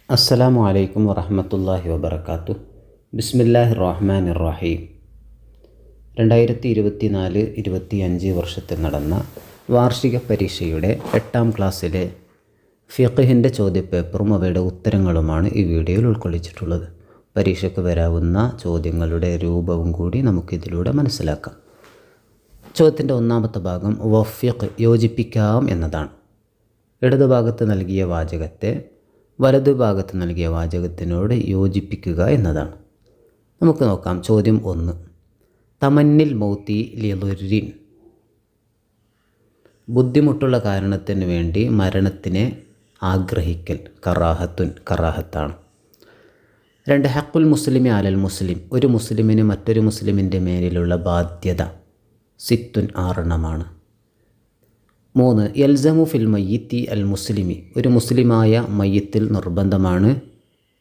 അസ്സലാമു അലൈക്കും വറഹ്മത്തുള്ളാഹി വബറകാതുഹു. ബിസ്മില്ലാഹിർ റഹ്മാനിർ റഹീം. 2024-25 വർഷത്തിൽ നടന്ന വാർഷിക പരീക്ഷയുടെ 8ാം ക്ലാസ്സിലെ ഫിഖ്ഹിൻ്റെ ചോദ്യപേപ്പറും അവയുടെ ഉത്തരങ്ങളുമാണ് ഈ വീഡിയോയിൽ ഉൾക്കൊള്ളിച്ചിട്ടുള്ളത്. പരീക്ഷയ്ക്ക് വരാവുന്ന ചോദ്യങ്ങളുടെ രൂപവും കൂടി നമുക്കിതിലൂടെ മനസ്സിലാക്കാം. ചോദ്യത്തിൻ്റെ ഒന്നാമത്തെ ഭാഗം വഫ്ഫിഖ് യോജിപ്പിക്കാം എന്നതാണ്. ഇടതുഭാഗത്ത് നൽകിയ വാചകത്തെ വലതുഭാഗത്ത് നൽകിയ വാചകത്തിനോട് യോജിപ്പിക്കുക എന്നതാണ്. നമുക്ക് നോക്കാം. ചോദ്യം 1. തമന്നിൽ മൗത്തി ലിളുരിൻ. ബുദ്ധിമുട്ടുള്ള കാരണത്തിന് വേണ്ടി മരണത്തിനെ ആഗ്രഹിക്കൽ കറാഹത്താണ്. 2. ഹഖുൽ മുസ്ലിമി അലൽ മുസ്ലിം. ഒരു മുസ്ലിമിന് മറ്റൊരു മുസ്ലിമിൻ്റെ മേലിലുള്ള ബാധ്യത 6 3. യൽസമു ഫിൽ മയ്യിത്തി അൽ മുസ്ലിമി. ഒരു മുസ്ലിമായ മയ്യത്തിൽ നിർബന്ധമാണ്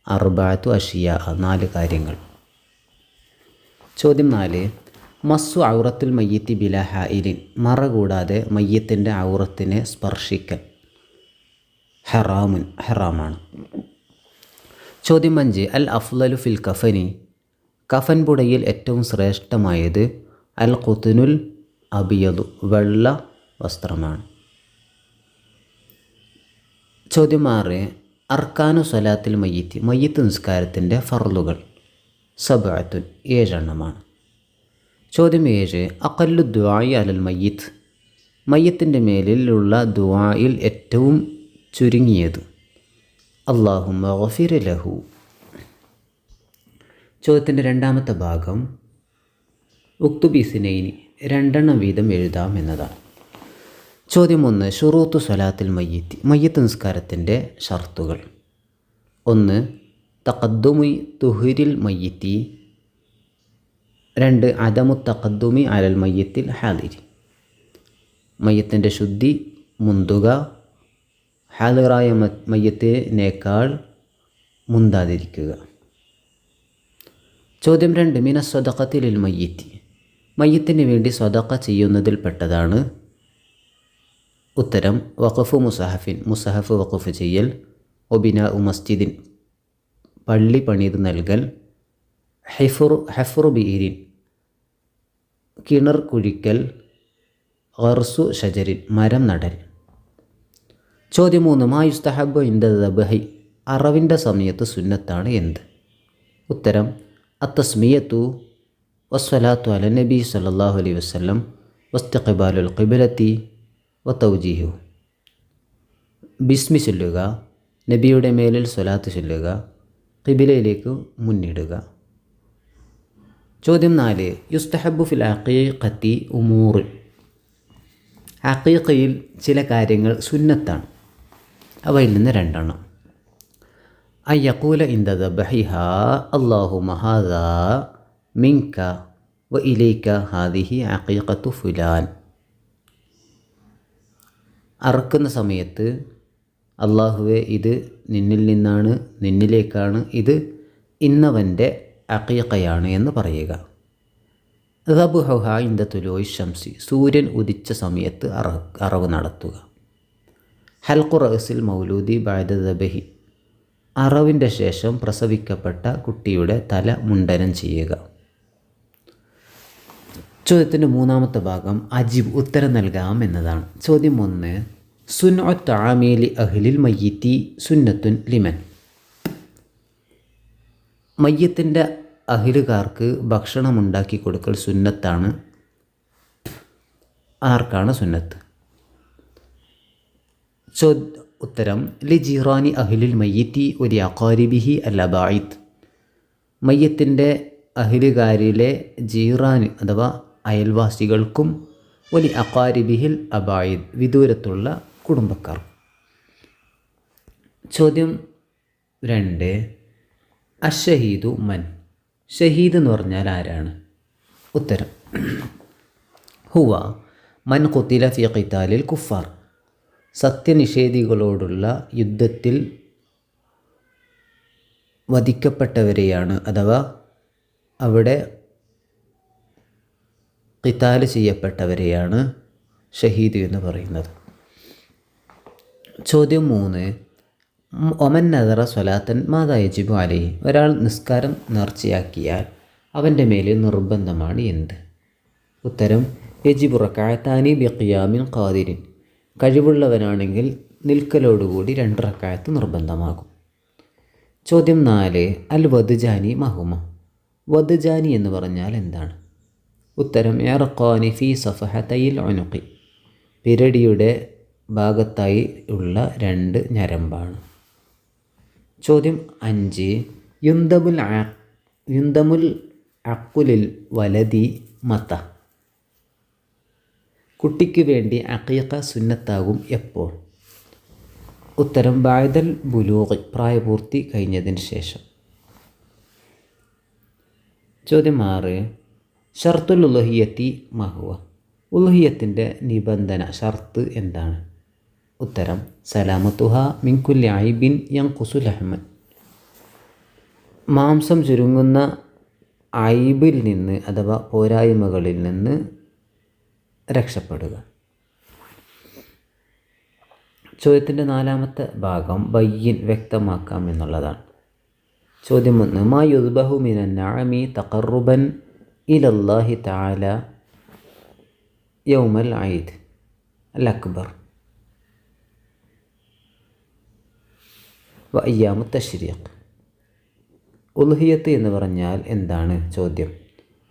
4 അഷിയ 4 കാര്യങ്ങൾ. ചോദ്യം 4. മസ്സു ഔറത്തുൽ മയ്യിത്തി ബിലാ ഹായിലിൻ. മറ കൂടാതെ മയ്യത്തിൻ്റെ ഔറത്തിനെ സ്പർശിക്കൽ ഹറാമാണ്. ചോദ്യം 5. അൽ അഫ്ളലു ഫിൽ കഫനി. കഫൻ പുടയിൽ ഏറ്റവും ശ്രേഷ്ഠമായത് അൽ ഖുത്നുൽ അബിയദു വെള്ള വസ്ത്രമാണ്. ചോദ്യം 6. അർക്കാനു സ്വലാത്തിൽ മയ്യിത്തി. മയ്യിത്ത് നിസ്കാരത്തിൻ്റെ ഫർളുകൾ 7 ചോദ്യം 7. അഖല്ലു ദുആഇ അലൽ മയ്യിത്ത്. മയ്യത്തിൻ്റെ മേലിലുള്ള ദുആയിൽ ഏറ്റവും ചുരുങ്ങിയത് അല്ലാഹുമ്മ ഗഫിർ ലഹു. ചോദ്യത്തിൻ്റെ രണ്ടാമത്തെ ഭാഗം ഉക്തുബിസിനൈനി 2 വീതം എഴുതാം എന്നതാണ്. ചോദ്യം 1. ഷുറൂത്തു സ്വലാത്തിൽ മയ്യിത്തി. മയ്യത്ത് നിസ്കാരത്തിൻ്റെ ഷർത്തുകൾ. 1. തഖദ്ദുമി തുഹ്രിൽ മയ്യിത്തി. 2. അദമു തഖദ്ദുമി അലൽ മയ്യത്തിൽ ഹാദിരി. മയ്യത്തിൻ്റെ ശുദ്ധി മുന്തുക, ഹാദിറായ മയ്യത്തിനേക്കാൾ മുന്താതിരിക്കുക. ചോദ്യം 2. മിന സ്വദഖത്തി ലിൽ മയ്യിത്തി. മയ്യത്തിന് വേണ്ടി സ്വദഖ ചെയ്യുന്നതിൽപ്പെട്ടതാണ്. ഉത്തരം വഖഫു മുസഹഫിൻ. മുസഹഫ് വഖഫ് ചെയ്യൽ. ഒബിനാ മസ്ജിദിൻ. പള്ളി പണിത് നൽകൽ. ഹഫ്റു ബീരിൻ. കിണർ കുഴിക്കൽ. ഗർസു ഷജരിൻ. മരം നടൽ. ചോദ്യം 3. മാ യുസ്തഹബ്ബു ഇൻദ ദബ്ഹി. അറവിൻ്റെ സമയത്ത് സുന്നത്താണ് എന്ത്? ഉത്തരം അത്തസ്മിയത്തു വസ്സലാത്തു അല നബി സല്ലല്ലാഹു അലൈഹി വസല്ലം വസ്തിഖ്ബാലുൽ ഖിബ്ലത്തി വതൗജീഹു. ബിസ്മി ചൊല്ലുക, നബിയുടെ മേലിൽ സ്വലാത്ത് ചൊല്ലുക, ഖിബിലയിലേക്ക് മുന്നിടുക. ചോദ്യം 4. യുസ്തഹബ്ബു ഫിൽ അഖീഖത്തി ഉമൂർ. അഖീഖയിൽ ചില കാര്യങ്ങൾ സുന്നത്താണ്. അവയിൽ നിന്ന് 2. അയ്യഖൂല ഇൻദ ദബ്ഹിഹാ അല്ലാഹുമ്മ ഹാദാ മിൻക വ ഇലൈക ഹാദിഹി അഖീഖത്തു ഫുലാൻ. അറുക്കുന്ന സമയത്ത് അള്ളാഹുവെ ഇത് നിന്നിൽ നിന്നാണ്, നിന്നിലേക്കാണ്, ഇത് ഇന്നവൻ്റെ അഖീഖയാണ് എന്ന് പറയുക. ദബ്ഹുഹ ഇൻദ തുലൂഇ ശംസി. സൂര്യൻ ഉദിച്ച സമയത്ത് അറവ് നടത്തുക. ഹൽഖു റഅസിൽ മൗലൂദി ബഅദ ദബ്ഹി. അറവിൻ്റെ ശേഷം പ്രസവിക്കപ്പെട്ട കുട്ടിയുടെ തല മുണ്ടനം ചെയ്യുക. ചോദ്യത്തിൻ്റെ മൂന്നാമത്തെ ഭാഗം അജിബ് ഉത്തരം നൽകാം എന്നതാണ്. ചോദ്യം 1. സുൻഉ തആമീലി അഹ്ലിൽ മയ്യിത്തി സുന്നത്തുൻ ലിമൻ. മയ്യത്തിൻ്റെ അഹ്ലുകാർക്ക് ഭക്ഷണമുണ്ടാക്കി കൊടുക്കൽ സുന്നത്താണ്. ആർക്കാണ് സുന്നത്ത്? ഉത്തരം ലി ജീറാനി അഹ്ലിൽ മയ്യിത്തി ഒലി അഖാരിബിഹി അൽ അബായിദ്. മയ്യത്തിൻ്റെ അഹ്ലുകാരിലെ ജീറാൻ അഥവാ അയൽവാസികൾക്കും ഒലി അഖാരിബിഹിൽ അബായിദ് വിദൂരത്തുള്ള കുടുംബക്കാർ. ചോദ്യം 2. അഷഹീദു മൻ. ഷഹീദ് എന്ന് പറഞ്ഞാൽ ആരാണ്? ഉത്തരം ഹുവ മൻ ഖുതില ഫി ഖിതാലിൽ കുഫാർ. സത്യനിഷേധികളോടുള്ള യുദ്ധത്തിൽ വധിക്കപ്പെട്ടവരെയാണ്, അഥവാ അവിടെ ഖിതാല് ചെയ്യപ്പെട്ടവരെയാണ് ഷഹീദ് എന്ന് പറയുന്നത്. ചോദ്യം 3. ഒമൻ നദറ സ്വലാത്തൻ മാതാ യജിബു അലൈഹി, ഒരാൾ നിസ്കാരം നേർച്ചയാക്കിയാൽ അവൻ്റെ മേൽ നിർബന്ധമാണ് എന്ത്? ഉത്തരം യജിബു റക്അത്താനി ബിഖിയാമിൻ ഖാദിരിൻ, കഴിവുള്ളവനാണെങ്കിൽ നിൽക്കലോടുകൂടി 2 റക്അത്ത് നിർബന്ധമാകും. ചോദ്യം 4, അൽ വദ്ജാനി മഹുമ, വദ്ജാനി എന്ന് പറഞ്ഞാൽ എന്താണ്? ഉത്തരം ഇർഖാനി ഫി സഫഹതയിൽ ഉനുഖി, പിരടിയുടെ ഭാഗത്തായി ഉള്ള 2 ഞരമ്പാണ്. ചോദ്യം 5, യുന്തമുൽ അഖുലിൽ വലതി മത, കുട്ടിക്ക് വേണ്ടി അഖീഖ സുന്നത്താകും എപ്പോൾ? ഉത്തരം ബഅദൽ ബുലൂഗ്, പ്രായപൂർത്തി കഴിഞ്ഞതിന് ശേഷം. ചോദ്യം 6, ഷർത്തുൽ ഉളുഹിയ്യത്തി മഹുവ, ഉളുഹിയ്യത്തിൻ്റെ നിബന്ധന ഷർത്ത് എന്താണ്? ഉത്തരം സലാമത്തുഹ മിൻ കുല്ലി ഐബിൻ യൻഖുസു ലഹ്മൻ, മാംസം ചുരുങ്ങുന്ന ഐബിൽ നിന്ന് അഥവാ പോരായ്മകളിൽ നിന്ന് രക്ഷപ്പെടുക. ചോദ്യത്തിൻ്റെ 4ാമത്തെ ഭാഗം ബയ്യിൻ, വ്യക്തമാക്കാം എന്നുള്ളതാണ്. ചോദ്യം 1, മാ യുദ്ബഹു മിനൻ നഅമി തഖറുബൻ ഇലല്ലാഹി തആല യൗമൽ ഈദ് അൽ അക്ബർ വ അയ്യാമു തശ്രീഖ്. ഉൽഹിയത്ത് എന്ന് പറഞ്ഞാൽ എന്താണ്? ചോദ്യം.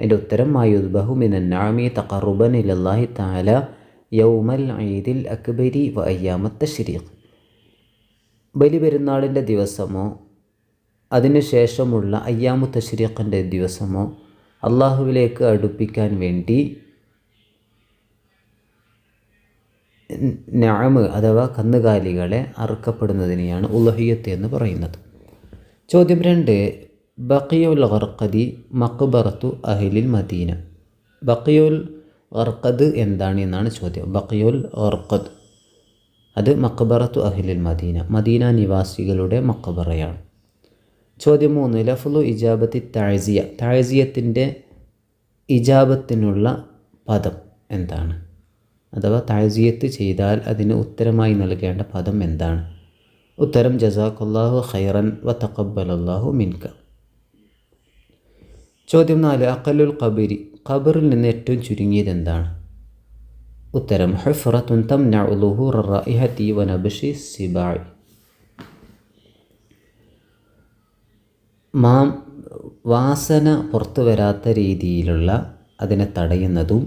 അതിൻ്റെ ഉത്തരം മാ യുദ്ബഹു മിനൻ നഅമി തഖറുബൻ ഇലല്ലാഹി തആല യൗമൽ ഈദിൽ അക്ബരി വ അയ്യാമു തശ്രീഖ്, ബലിപെരുന്നാളിൻ്റെ ദിവസമോ അതിനുശേഷമുള്ള അയ്യാമു തശ്രീഖിൻ്റെ ദിവസമോ അള്ളാഹുവിലേക്ക് അടുപ്പിക്കാൻ വേണ്ടി നഅമ് അഥവാ കന്നുകാലികളെ അറുക്കപ്പെടുന്നതിനെയാണ് ഉളുഹിയ്യത്ത് എന്ന് പറയുന്നത്. ചോദ്യം 2, ബഖിയുൽ ഗർഖദി മഖ്ബറത്തു അഹ്ലിൽ മദീന, ബഖിയുൽ ഗർഖദ് എന്താണ് എന്നാണ് ചോദ്യം. ബഖിയുൽ ഗർഖദ് അത് മഖ്ബറത്തു അഹ്ലിൽ മദീന, മദീന നിവാസികളുടെ മഖ്ബറയാണ്. ചോദ്യം 3, ലഫ്ളു ഇജാബത്തി തഅസിയ, തഅസിയത്തിൻ്റെ ഇജാബത്തിനുള്ള പദം എന്താണ്? അഥവാ തഅസിയത്ത് ചെയ്താൽ അതിന് ഉത്തരമായി നൽകേണ്ട പദം എന്താണ്? ഉത്തരം ജസാഖല്ലാഹു ഖൈറൻ വ തഖബ്ബലല്ലാഹു മിൻക. ചോദ്യം 4, അഖലുൽ ഖബരി, ഖബറിൽ നിന്ന് ഏറ്റവും ചുരുങ്ങിയത് എന്താണ്? ഉത്തരം ഹുഫ്റത്തുൻ തംനഉ ളുഹൂറ റൈഹതി വ നബ്ശി സിബാഇ, വാസന പുറത്തു വരാത്ത രീതിയിലുള്ള അതിനെ തടയുന്നതും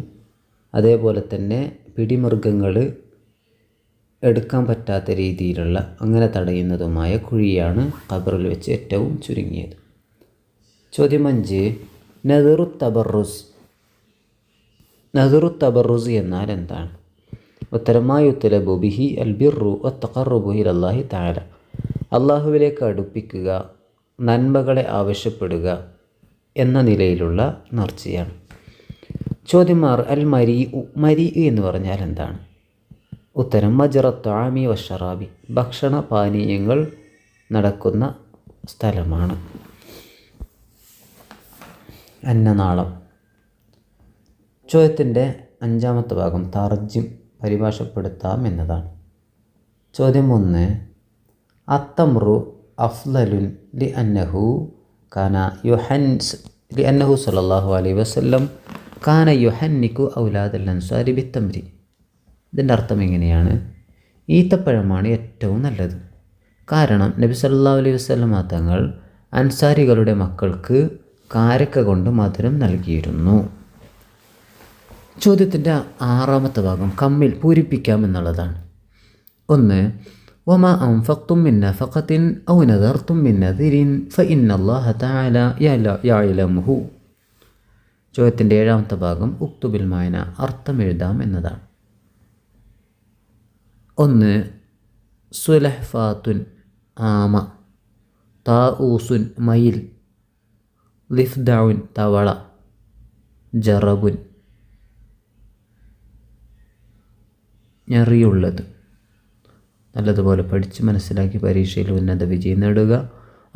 അതേപോലെ തന്നെ പിടിമൃഗങ്ങൾ എടുക്കാൻ പറ്റാത്ത രീതിയിലുള്ള അങ്ങനെ തടയുന്നതുമായ കുഴിയാണ് ഖബറിൽ വെച്ച് ഏറ്റവും ചുരുങ്ങിയത്. ചോദ്യം 5, നദറു തബറുസ് എന്നാൽ എന്താണ്? ഉത്തരം മാ യുത്ലബു ബിഹി അൽ ബിർറു വ തഖറബു ഇലല്ലാഹി തആല, അള്ളാഹുവിലേക്ക് അടുപ്പിക്കുക, നന്മകളെ ആവശ്യപ്പെടുക എന്ന നിലയിലുള്ള നേർച്ചയാണ്. ചോദ്യം 6, അൽ മരി എന്ന് പറഞ്ഞാൽ എന്താണ്? ഉത്തരം മജ്റത്ത് ആമി വഷറാബി, ഭക്ഷണ പാനീയങ്ങൾ നടക്കുന്ന സ്ഥലമാണ്, അന്നനാളം. ചോദ്യത്തിൻ്റെ 5ാമത്തെ ഭാഗം തർജിം, പരിഭാഷപ്പെടുത്താം എന്നതാണ്. ചോദ്യം 1, അത്തമ്രു അഫ്ളലുൻ ലിഅന്നഹു സല്ലല്ലാഹു അലൈഹി വസല്ലം കാന യുഹന്നിക്കു ഔലാദൽ അൻസാരി ബിത്തംരി. ഇതിൻ്റെ അർത്ഥം എങ്ങനെയാണ്? ഈത്തപ്പഴമാണ് ഏറ്റവും നല്ലത്, കാരണം നബി സല്ലല്ലാഹു അലൈഹി വസല്ലം തങ്ങൾ അൻസാരികളുടെ മക്കൾക്ക് കാരക്ക കൊണ്ട് മധുരം നൽകിയിരുന്നു. ചോദ്യത്തിൻ്റെ 6ാമത്തെ ഭാഗം കമ്മിൽ, പൂരിപ്പിക്കാം എന്നുള്ളതാണ്. 1, വമാ അൻഫഖ്തും മിൻ നഫഖത്തിൻ ഔ നദർതും മിൻ നദിരിൻ ഫഇന്നല്ലാഹ തആല യഅലമുഹു. ചോദ്യത്തിൻ്റെ 7ാമത്തെ ഭാഗം ഉക്തുബിൽ മായന, അർത്ഥം എഴുതാം എന്നതാണ്. 1, സുലഹ്ഫാത്തുൻ ആമ, താഊസുൻ മയിൽ, ലിഫ്ദഉൻ തവള, ജറബുൻ ഞെറിയുള്ളത്. നല്ലതുപോലെ പഠിച്ച് മനസ്സിലാക്കി പരീക്ഷയിൽ ഉന്നത വിജയം നേടുക.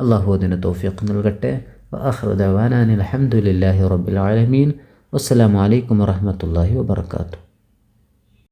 അള്ളാഹു അതിന് തൗഫീഖ് നൽകട്ടെ. വആഖിറു ദഅവാനാ അൽഹംദുലില്ലാഹി റബ്ബിൽ ആലമീൻ. വസ്സലാമു അലൈക്കും വറഹ്മത്തുള്ളാഹി വബറകാതുഹു.